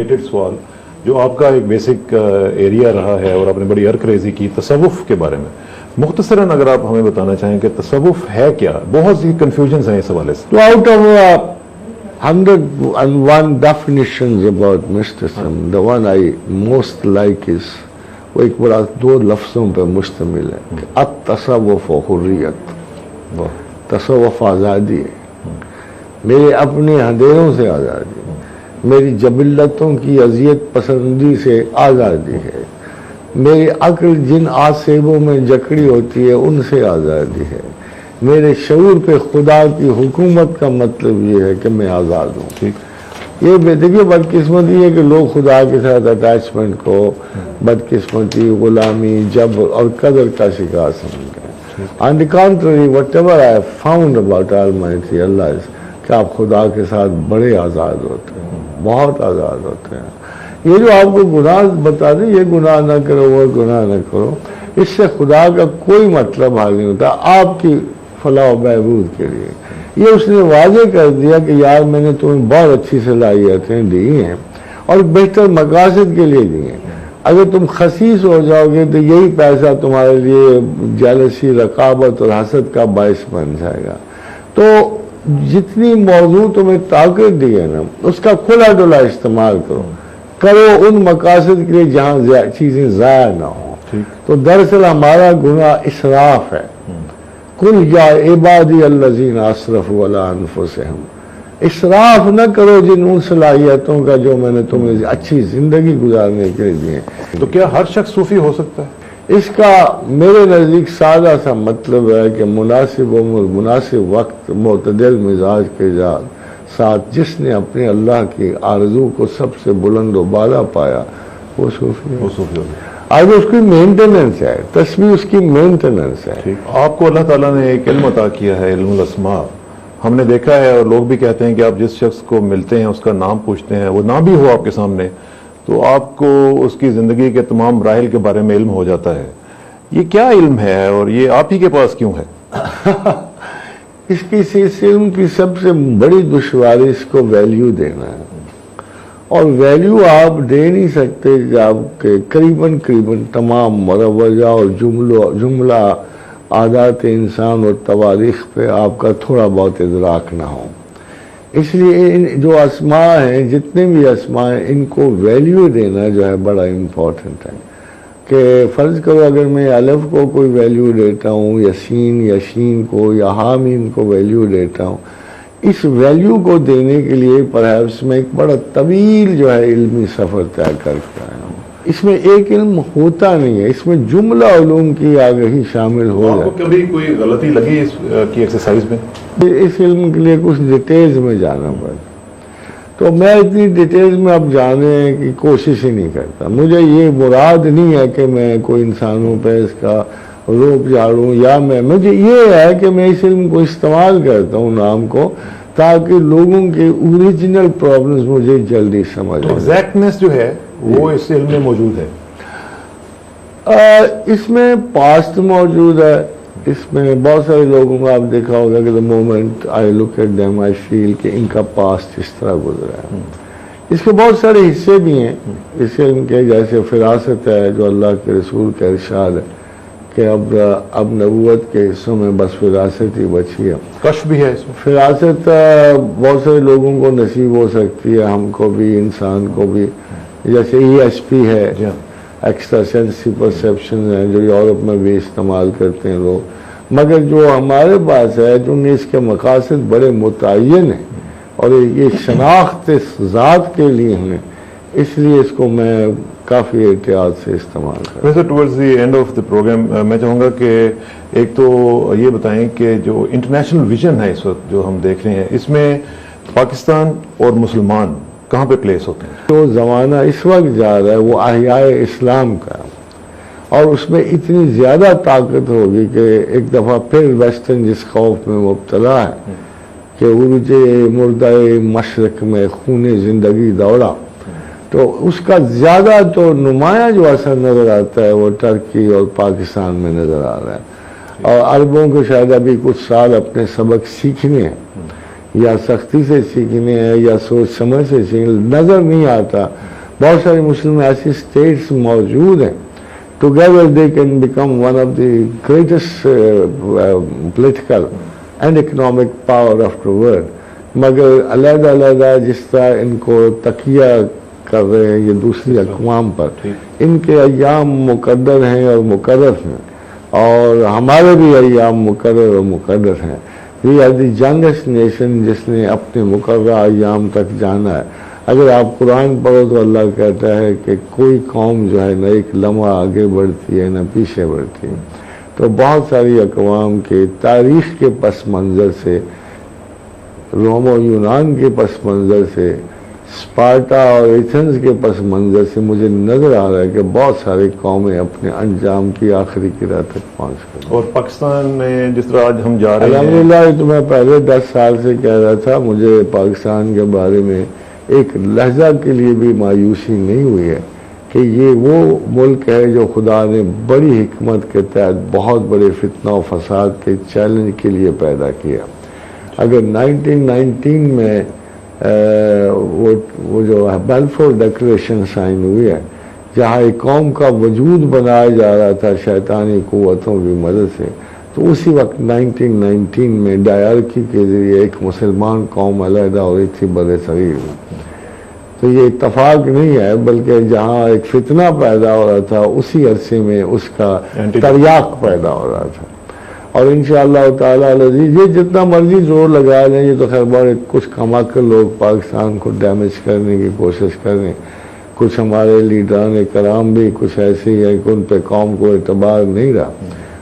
Related سوال جو آپ کا ایک بیسک ایریا رہا ہے اور آپ نے بڑی عرق ریزی کی تصوف کے بارے میں، مختصراً اگر آپ ہمیں بتانا چاہیں کہ تصوف ہے کیا؟ بہت سی کنفیوژنز ہیں اس حوالے سے. تو out of 101 definitions about mysticism, the one I most like is وہ ایک بڑا 2 لفظوں پہ مشتمل ہے کہ التصوف و حریت. تصوف آزادی ہے، میرے اپنے اندھیروں سے آزادی ہے، میری جبلتوں کی اذیت پسندی سے آزادی ہے، میری عقل جن آسیبوں میں جکڑی ہوتی ہے ان سے آزادی ہے، میرے شعور پہ خدا کی حکومت کا مطلب یہ ہے کہ میں آزاد ہوں. یہ دیکھیے بدقسمتی ہے کہ لوگ خدا کے ساتھ اٹیچمنٹ کو بدقسمتی، غلامی، جبر اور قدر کا شکار سمجھ گئے. On the contrary, whatever I have found about Almighty Allah is کہ آپ خدا کے ساتھ بڑے آزاد ہوتے ہیں، بہت آزاد ہوتے ہیں. یہ جو آپ کو گناہ بتا دیں، یہ گناہ نہ کرو، وہ گناہ نہ کرو، اس سے خدا کا کوئی مطلب حال نہیں ہوتا آپ کی فلاح و بہبود کے لیے. یہ اس نے واضح کر دیا کہ یار میں نے تمہیں بہت اچھی صلاحیتیں دی ہیں اور بہتر مقاصد کے لیے دی ہیں. اگر تم خسیس ہو جاؤ گے تو یہی پیسہ تمہارے لیے جالسی، رقابت اور حسد کا باعث بن جائے گا. تو جتنی موضوع تمہیں طاقت دی ہے نا، اس کا کھلا ڈلا استعمال کرو ان مقاصد کے لیے جہاں چیزیں ضائع نہ ہوں. تو دراصل ہمارا گناہ اسراف ہے. کل یا عبادی الذین اسرفوا علی انفسہم، اسراف نہ کرو جن ان صلاحیتوں کا جو میں نے تمہیں اچھی زندگی گزارنے کے لیے دی ہیں. تو کیا ہر شخص صوفی ہو سکتا ہے؟ اس کا میرے نزدیک سادہ سا مطلب ہے کہ مناسب عمر، مناسب وقت، معتدل مزاج کے ساتھ جس نے اپنے اللہ کی آرزو کو سب سے بلند و بالا پایا وہ صوفی ہے. وہ صوفی ہوگا. آج اس کی مینٹیننس ہے، تسبیح اس کی مینٹیننس ہے. آپ کو اللہ تعالیٰ نے ایک علم عطا کیا ہے، علم الاسماء. ہم نے دیکھا ہے اور لوگ بھی کہتے ہیں کہ آپ جس شخص کو ملتے ہیں اس کا نام پوچھتے ہیں، وہ نام بھی ہو آپ کے سامنے تو آپ کو اس کی زندگی کے تمام مراحل کے بارے میں علم ہو جاتا ہے. یہ کیا علم ہے اور یہ آپ ہی کے پاس کیوں ہے؟ اس کی علم کی سب سے بڑی دشواری اس کو ویلیو دینا ہے. اور ویلیو آپ دے نہیں سکتے کہ آپ کے قریباً تمام مروجہ اور جملہ عادات انسان اور تواریخ پہ آپ کا تھوڑا بہت ادراک نہ ہو. اس لیے جو اسماء ہیں، جتنے بھی اسماء ہیں، ان کو ویلیو دینا جو ہے بڑا امپورٹنٹ ہے. کہ فرض کرو اگر میں الف کو کوئی ویلیو دیتا ہوں یا سین یا شین کو یا حامیم کو ویلیو دیتا ہوں، اس ویلیو کو دینے کے لیے پرہیپس میں ایک بڑا طویل جو ہے علمی سفر طے کر کے آیا ہوں. اس میں ایک علم ہوتا نہیں ہے، اس میں جملہ علوم کی آگہی شامل ہو جائے. آپ کو کبھی کوئی غلطی لگی اس کی ایکسرسائز میں؟ اس علم کے لیے کچھ ڈیٹیلز میں جانا پڑا، تو میں اتنی ڈیٹیلز میں اب جانے کی کوشش ہی نہیں کرتا. مجھے یہ مراد نہیں ہے کہ میں کوئی انسانوں پہ اس کا روپ جھاڑوں، یا مجھے یہ ہے کہ میں اس علم کو استعمال کرتا ہوں نام کو، تاکہ لوگوں کے اوریجنل پرابلمز مجھے جلدی سمجھ آئیں. ایگزیکٹنس جو ہے وہ اس علم میں موجود ہے. اس میں پاسٹ موجود ہے. اس میں بہت سارے لوگوں کو آپ دیکھا ہوگا کہ the moment I look at them I feel کہ ان کا پاسٹ اس طرح گزرا ہے. اس کے بہت سارے حصے بھی ہیں اس علم کے، جیسے فراست ہے جو اللہ کے رسول کا ارشاد ہے کہ اب نبوت کے حصوں میں بس فراست ہی بچی ہے. کشف بھی ہے اس میں. فراست بہت سارے لوگوں کو نصیب ہو سکتی ہے، ہم کو بھی، انسان کو بھی. جیسے ESP ہے، ایکسٹرا سینسی پرسیپشن ہیں جو یورپ میں بھی استعمال کرتے ہیں لوگ. مگر جو ہمارے پاس ہے، جو اس کے مقاصد بڑے متعین ہیں اور یہ شناخت ذات کے لیے ہیں، اس لیے اس کو میں کافی احتیاط سے استعمال کرتا ہوں. ویسے towards the end of the program میں چاہوں گا کہ ایک تو یہ بتائیں کہ جو انٹرنیشنل ویژن ہے اس وقت جو ہم دیکھ رہے ہیں، اس میں پاکستان اور مسلمان کہاں پہ پلیس ہوتے ہیں؟ جو زمانہ اس وقت جا رہا ہے وہ احیاء اسلام کا، اور اس میں اتنی زیادہ طاقت ہوگی کہ ایک دفعہ پھر ویسٹرن جس خوف میں مبتلا ہے کہ عروج مردہ مشرق میں خون زندگی دوڑا، تو اس کا زیادہ تو نمایاں جو اثر نظر آتا ہے وہ ترکی اور پاکستان میں نظر آ رہا ہے. اور عربوں کو شاید ابھی کچھ سال اپنے سبق سیکھنے ہیں، یا سختی سے سیکھنے ہیں یا سوچ سمجھ سے سیکھنے، نظر نہیں آتا بہت ساری مسلم ایسی اسٹیٹس موجود ہیں. Together they can become one of the greatest political and economic power of the world. مگر علیحدہ علیحدہ جس طرح ان کو تکیہ کر رہے ہیں یہ دوسری اقوام پر, ان کے ایام مقدر ہیں اور مقرر ہیں, اور ہمارے بھی ایام مقرر اور مقرر ہیں. وی آر دی یگسٹ نیشن جس نے اپنے مقررہ ایام تک جانا ہے. اگر آپ قرآن پڑھو تو اللہ کہتا ہے کہ کوئی قوم جو ہے نہ ایک لمحہ آگے بڑھتی ہے نہ پیچھے بڑھتی ہے. تو بہت ساری اقوام کے تاریخ کے پس منظر سے, روم و یونان کے پس منظر سے, اسپارٹا اور ایتھنز کے پس منظر سے مجھے نظر آ رہا ہے کہ بہت ساری قومیں اپنے انجام کی آخری قرار تک پہنچ گئی. اور پاکستان میں جس طرح آج ہم جا رہے ہیں, الحمدللہ تو میں پہلے 10 سال سے کہہ رہا تھا, مجھے پاکستان کے بارے میں ایک لحظہ کے لیے بھی مایوسی نہیں ہوئی ہے کہ یہ وہ ملک ہے جو خدا نے بڑی حکمت کے تحت بہت بڑے فتنہ و فساد کے چیلنج کے لیے پیدا کیا. اگر 1919 میں وہ جو بیلفور ڈکلیریشن سائن ہوئی ہے, جہاں ایک قوم کا وجود بنایا جا رہا تھا شیطانی قوتوں کی مدد سے, تو اسی وقت 1919 میں ڈائرکی کے ذریعے ایک مسلمان قوم علیحدہ ہو رہی تھی بر صغیر میں. تو یہ اتفاق نہیں ہے, بلکہ جہاں ایک فتنہ پیدا ہو رہا تھا اسی عرصے میں اس کا تریاق پیدا ہو رہا تھا. اور انشاءاللہ تعالیٰ العزیز یہ جتنا مرضی زور لگا لیں, یہ تو خیر بڑے کچھ کما کر لوگ پاکستان کو ڈیمیج کرنے کی کوشش کر رہے ہیں. کچھ ہمارے لیڈران کرام بھی کچھ ایسے ہی ہیں کہ ان پہ قوم کو اعتبار نہیں رہا.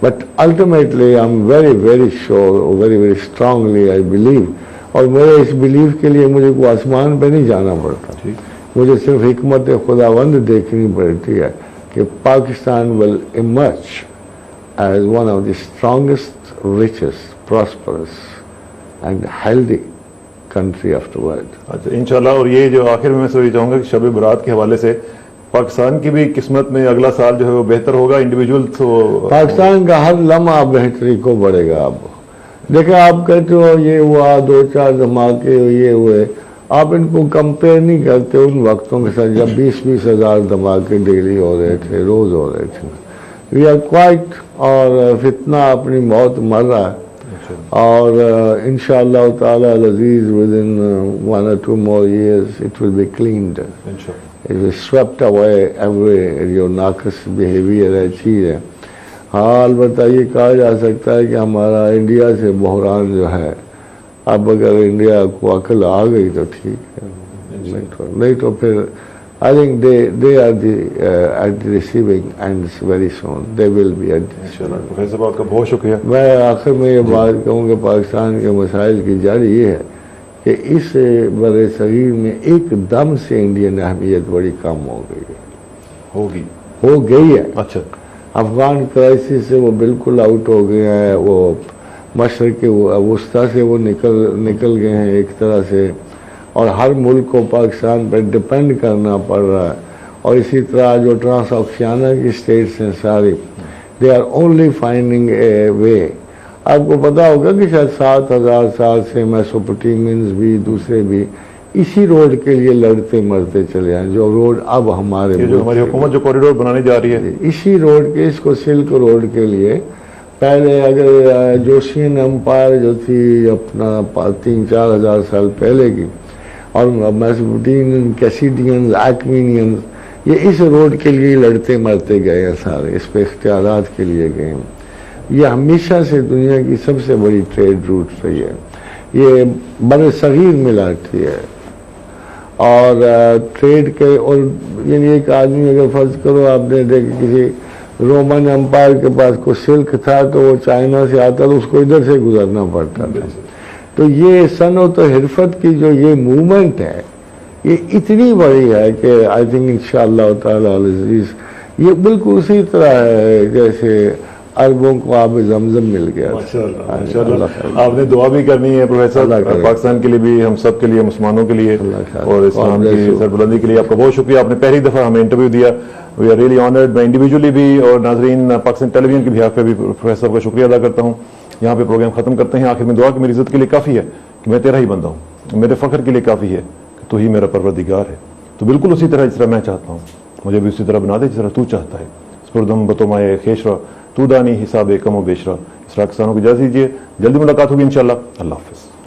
But ultimately I am very very sure, very very strongly I believe, اور میرے اس بلیو کے لیے مجھے کوئی آسمان پہ نہیں جانا پڑتا, مجھے صرف حکمت خداوند دیکھنی پڑتی ہے کہ Pakistan will emerge as one of the strongest, richest, prosperous and healthy country of the world. اچھا انشاءاللہ. اور یہ جو آخر میں سے چاہوں گا کہ شب برات کے حوالے سے پاکستان کی بھی قسمت میں اگلا سال جو ہے وہ بہتر ہوگا. انڈیویجول تو پاکستان کا ہر لمحہ بہتری کو بڑھے گا. اب دیکھیں, آپ کہتے ہو یہ ہوا, 2-4 دھماکے یہ ہوئے, آپ ان کو کمپیئر نہیں کرتے ان وقتوں کے ساتھ جب 20-20 ہزار دھماکے ڈیلی ہو رہے تھے, روز ہو رہے تھے. وی آر کوائٹ, اور فتنہ اپنی موت مر رہا ہے, اور انشاءاللہ تعالی العزیز ودن 1 or 2 more years it will be cleaned, it will swept away every جو ناقص بیہیویئر ہے چیز ہے. ہاں البتہ یہ کہا جا سکتا ہے کہ ہمارا انڈیا سے بحران جو ہے, اب اگر انڈیا کو عقل آ گئی تو ٹھیک ہے, نہیں تو پھر I think they are at the receiving ends very soon. They will be at the receiving. Professor صاحب آپ کا بہت شکریہ. میں آخر میں یہ بات کہوں کہ پاکستان کے مسائل کی جڑ یہ ہے کہ اس بر صغیر میں ایک دم سے انڈین اہمیت بڑی کم ہو گئی ہے. اچھا, افغان کرائسس سے وہ بالکل آؤٹ ہو گئے ہیں, وہ مشرق وسطیٰ سے وہ نکل گئے ہیں ایک طرح سے, اور ہر ملک کو پاکستان پر ڈپینڈ کرنا پڑ رہا ہے. اور اسی طرح جو ٹرانس آکسیانا کی اسٹیٹس ہیں ساری, they are only finding a way. آپ کو پتا ہوگا کہ شاید 7000 سال سے میسوپوٹیمینز بھی دوسرے بھی اسی روڈ کے لیے لڑتے مرتے چلے ہیں, جو روڈ اب ہمارے جو ہماری حکومت جو کوریڈور بنانے جا رہی ہے, اسی روڈ کے, اس کو سلک روڈ کے لیے پہلے اگر جوشین امپائر جو تھی اپنا 3-4 ہزار سال پہلے کی, اور میسوپوٹیمین, کیسیڈینز, ایکمینینز, یہ اس روڈ کے لیے لڑتے مرتے گئے ہیں سارے, اس پہ اختیارات کے لیے گئے ہیں. یہ ہمیشہ سے دنیا کی سب سے بڑی ٹریڈ روٹ رہی ہے, یہ بر صغیر میں لاتی ہے. اور ٹریڈ کے, اور یعنی ایک آدمی اگر فرض کرو آپ نے دیکھ کسی رومن امپائر کے پاس کوئی سلک تھا تو وہ چائنا سے آتا تو اس کو ادھر سے گزرنا پڑتا تھا. تو یہ صنعت و حرفت کی جو یہ موومنٹ ہے یہ اتنی بڑی ہے کہ آئی تھنک انشاءاللہ تعالیٰ العزیز یہ بالکل اسی طرح ہے جیسے عربوں کو آب زمزم مل گیا. ماشاءاللہ. آپ نے دعا بھی کرنی ہے پروفیسر, پاکستان کے لیے بھی, ہم سب کے لیے, مسلمانوں کے لیے اور اسلام کی سربلندی کے لیے. آپ کا بہت شکریہ, آپ نے پہلی دفعہ ہمیں انٹرویو دیا. We are really honoured. میں انڈیویجولی بھی اور ناظرین پاکستان ٹیلی ویژن کی بحاف پہ بھی پروفیسر صاحب کا شکریہ ادا کرتا ہوں. یہاں پہ پروگرام ختم کرتے ہیں. آخر میں دعا کہ میری عزت کے لیے کافی ہے کہ میں تیرا ہی بندہ ہوں, میرے فخر کے لیے کافی ہے کہ تو ہی میرا پروردگار ہے. تو بالکل اسی طرح جس طرح میں چاہتا ہوں مجھے بھی اسی طرح بنا دے جس طرح تو چاہتا ہے. سپردم بتومائے خیشرا تو دانی حساب کم و بیشرا. اس طرح کسانوں کو اجازت دیجیے, جلدی ملاقات ہوگی انشاءاللہ. اللہ حافظ.